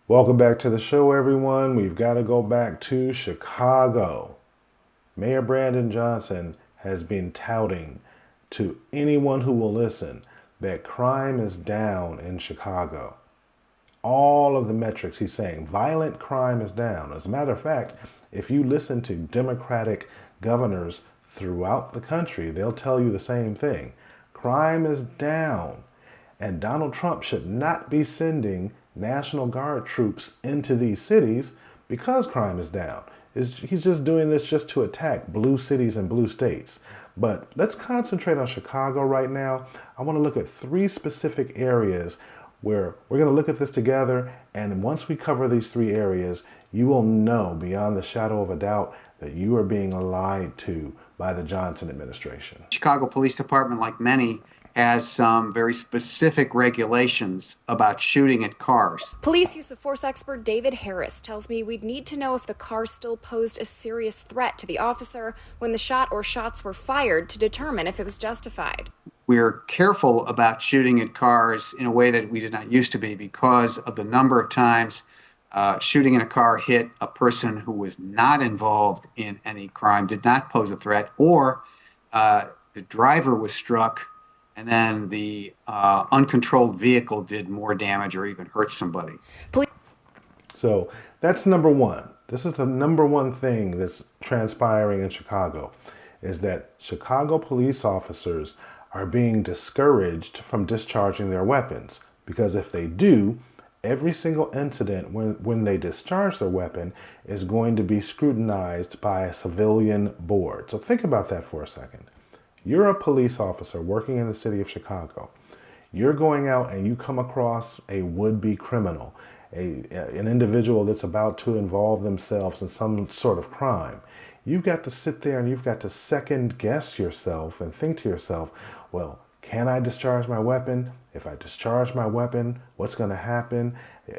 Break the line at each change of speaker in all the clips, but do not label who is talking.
Welcome back to the show, everyone. We've got to go back to Chicago. Mayor Brandon Johnson has been touting to anyone who will listen that crime is down in Chicago. All of the metrics he's saying, violent crime is down. As a matter of fact, if you listen to Democratic governors throughout the country, they'll tell you the same thing. Crime is down. And Donald Trump should not be sending National Guard troops into these cities because crime is down. He's just doing this just to attack blue cities and blue states. But let's concentrate on Chicago right now. I want to look at three specific areas where we're going to look at this together. And once we cover these three areas, you will know beyond the shadow of a doubt that you are being lied to by the Johnson administration.
Chicago Police Department, like many, has some very specific regulations about shooting at cars.
Police use of force expert David Harris tells me we'd need to know if the car still posed a serious threat to the officer when the shot or shots were fired to determine if it was justified.
We're careful about shooting at cars in a way that we did not used to be because of the number of times shooting in a car hit a person who was not involved in any crime, did not pose a threat, or the driver was struck and then the uncontrolled vehicle did more damage or even hurt somebody.
So that's number one. This is the number one thing that's transpiring in Chicago, is that Chicago police officers are being discouraged from discharging their weapons. Because if they do, every single incident when they discharge their weapon is going to be scrutinized by a civilian board. So think about that for a second. You're a police officer working in the city of Chicago. You're going out and you come across a would-be criminal, an individual that's about to involve themselves in some sort of crime. You've got to sit there and you've got to second guess yourself and think to yourself, well, can I discharge my weapon? If I discharge my weapon, what's going to happen?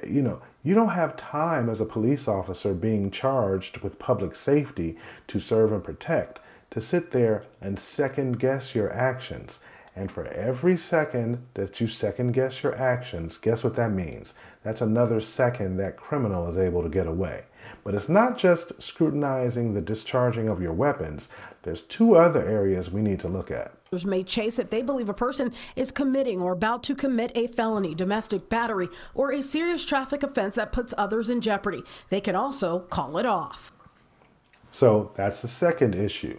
You don't have time as a police officer being charged with public safety to serve and protect to sit there and second guess your actions. And for every second that you second guess your actions, guess what that means? That's another second that criminal is able to get away. But it's not just scrutinizing the discharging of your weapons. There's two other areas we need to look at.
May chase if they believe a person is committing or about to commit a felony, domestic battery, or a serious traffic offense that puts others in jeopardy. They can also call it off.
So that's the second issue.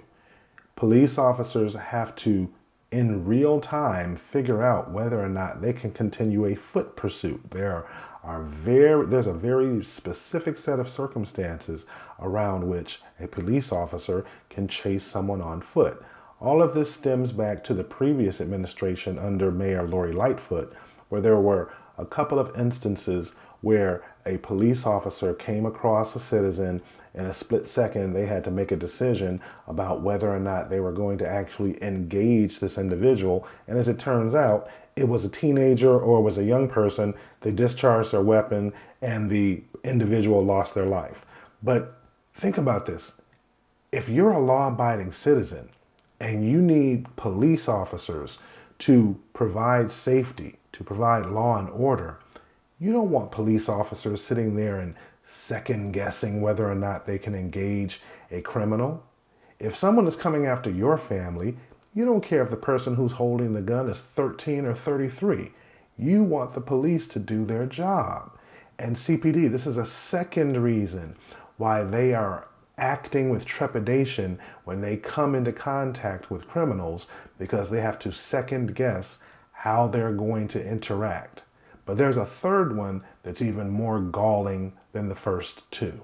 Police officers have to, in real time, figure out whether or not they can continue a foot pursuit. There's a very specific set of circumstances around which a police officer can chase someone on foot. All of this stems back to the previous administration under Mayor Lori Lightfoot, where there were a couple of instances where a police officer came across a citizen. In a split second, they had to make a decision about whether or not they were going to actually engage this individual. And as it turns out, it was a teenager or it was a young person. They discharged their weapon and the individual lost their life. But think about this. If you're a law-abiding citizen and you need police officers to provide safety, to provide law and order, you don't want police officers sitting there and second guessing whether or not they can engage a criminal. If someone is coming after your family, you don't care if the person who's holding the gun is 13 or 33. You want the police to do their job. And CPD, this is a second reason why they are acting with trepidation when they come into contact with criminals, because they have to second guess how they're going to interact. But there's a third one that's even more galling than the first two.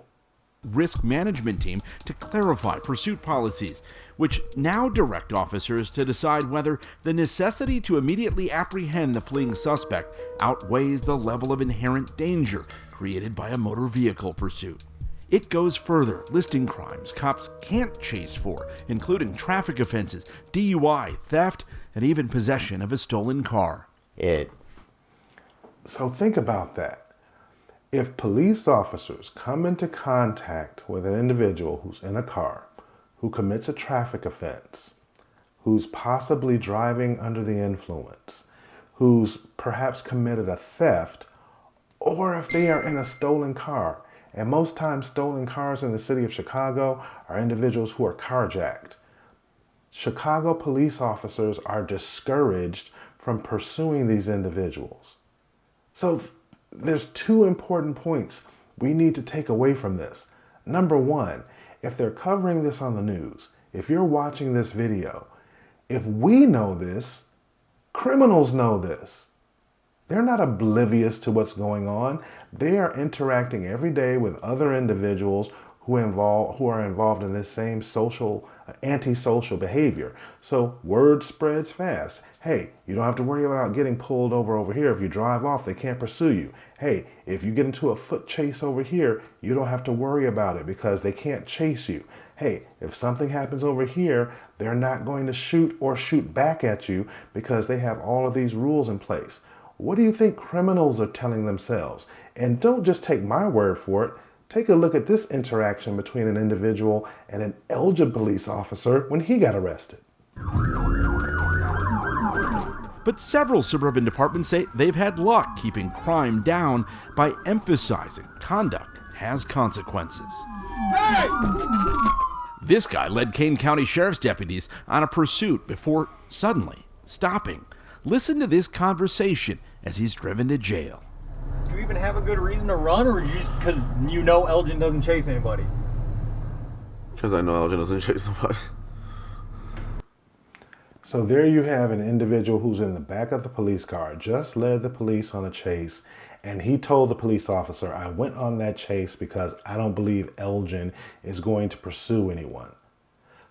Risk management team to clarify pursuit policies, which now direct officers to decide whether the necessity to immediately apprehend the fleeing suspect outweighs the level of inherent danger created by a motor vehicle pursuit. It goes further, listing crimes cops can't chase for, including traffic offenses, DUI, theft, and even possession of a stolen car.
So think about that. If police officers come into contact with an individual who's in a car, who commits a traffic offense, who's possibly driving under the influence, who's perhaps committed a theft, or if they are in a stolen car. And most times stolen cars in the city of Chicago are individuals who are carjacked. Chicago police officers are discouraged from pursuing these individuals. So there's two important points we need to take away from this. Number one, if they're covering this on the news, if you're watching this video, if we know this, criminals know this. They're not oblivious to what's going on. They are interacting every day with other individuals who are involved in this same antisocial behavior. So word spreads fast. Hey, you don't have to worry about getting pulled over here. If you drive off, they can't pursue you. Hey, if you get into a foot chase over here, you don't have to worry about it because they can't chase you. Hey, if something happens over here, they're not going to shoot or shoot back at you because they have all of these rules in place. What do you think criminals are telling themselves? And don't just take my word for it. Take a look at this interaction between an individual and an Elgin police officer when he got arrested.
But several suburban departments say they've had luck keeping crime down by emphasizing conduct has consequences. Hey! This guy led Kane County Sheriff's deputies on a pursuit before suddenly stopping. Listen to this conversation as he's driven to jail.
Do you even have a good reason to run, or just because you know Elgin doesn't chase anybody?
Because I know Elgin doesn't chase nobody.
So there you have an individual who's in the back of the police car, just led the police on a chase, and he told the police officer, I went on that chase because I don't believe Elgin is going to pursue anyone.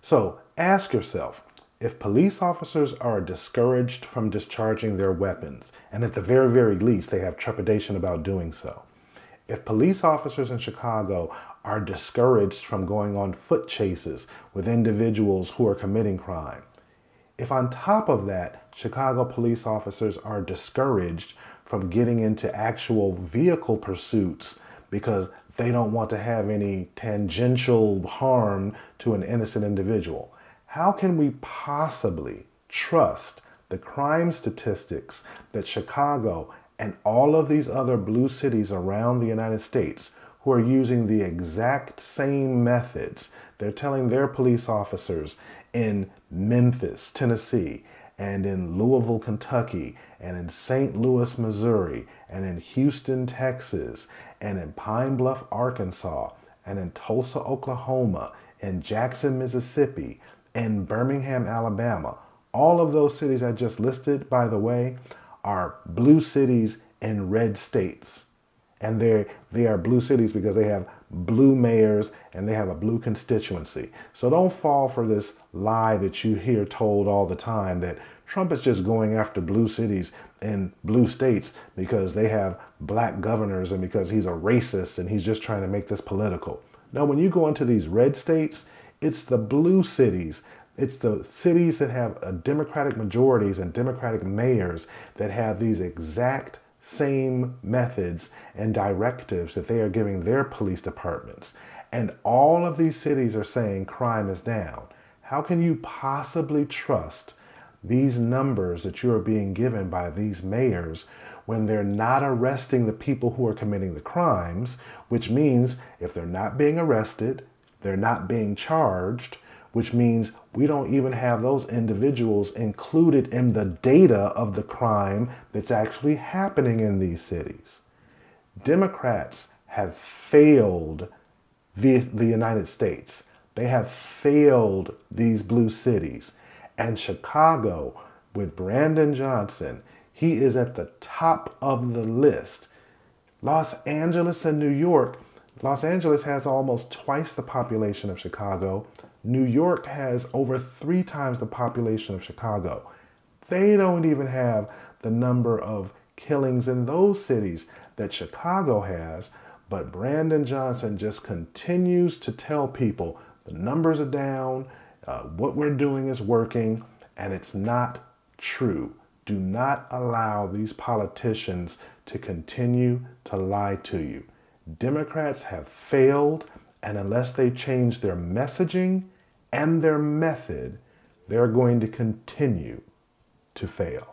So ask yourself, if police officers are discouraged from discharging their weapons, and at the very, very least, they have trepidation about doing so, if police officers in Chicago are discouraged from going on foot chases with individuals who are committing crime, if on top of that, Chicago police officers are discouraged from getting into actual vehicle pursuits because they don't want to have any tangential harm to an innocent individual, how can we possibly trust the crime statistics that Chicago and all of these other blue cities around the United States who are using the exact same methods? They're telling their police officers in Memphis, Tennessee, and in Louisville, Kentucky, and in St. Louis, Missouri, and in Houston, Texas, and in Pine Bluff, Arkansas, and in Tulsa, Oklahoma, and Jackson, Mississippi, and Birmingham, Alabama. All of those cities I just listed, by the way, are blue cities in red states. And they are blue cities because they have blue mayors and they have a blue constituency. So don't fall for this lie that you hear told all the time that Trump is just going after blue cities in blue states because they have black governors and because he's a racist and he's just trying to make this political. No, when you go into these red states, it's the blue cities. It's the cities that have Democratic majorities and Democratic mayors that have these exact same methods and directives that they are giving their police departments. And all of these cities are saying crime is down. How can you possibly trust these numbers that you are being given by these mayors when they're not arresting the people who are committing the crimes, which means if they're not being arrested, they're not being charged, which means we don't even have those individuals included in the data of the crime that's actually happening in these cities. Democrats have failed the United States. They have failed these blue cities. And Chicago, with Brandon Johnson, he is at the top of the list. Los Angeles and New York, Los Angeles has almost twice the population of Chicago. New York has over 3 times the population of Chicago. They don't even have the number of killings in those cities that Chicago has, but Brandon Johnson just continues to tell people the numbers are down, what we're doing is working, and it's not true. Do not allow these politicians to continue to lie to you. Democrats have failed, and unless they change their messaging and their method, they're going to continue to fail.